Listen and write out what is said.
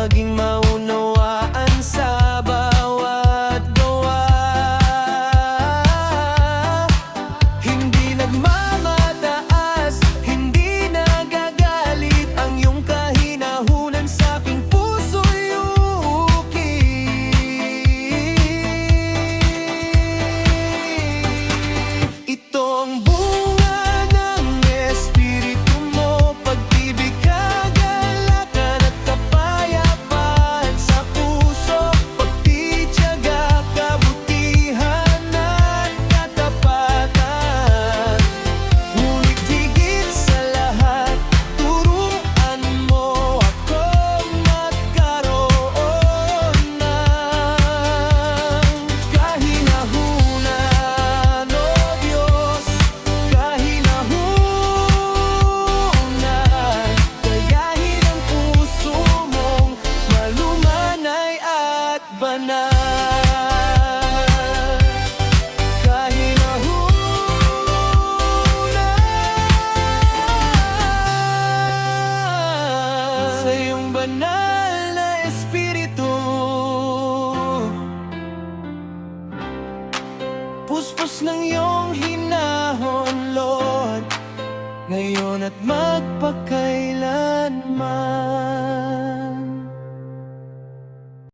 maging maunawaan sa bawat gawa. Hindi nagmamataas, hindi nagagalit ang iyong kahinahunan sa aking puso'y ukit. Ito ang bunga ng Espiritu mo, pag-ibig, kagalakan at kapayapaan sa puso, pagtitiyaga, kabutihan at katapatan. Ngunit higit sa lahat, turuan mo akong magkaroon ng kahinahunan, O Diyos, kahinahunan. Gayahin ang puso mong malumanay at banal. Sa iyong banal na Espiritu, puspos ng iyong hinahon, Lord, ngayon at magpakailanman.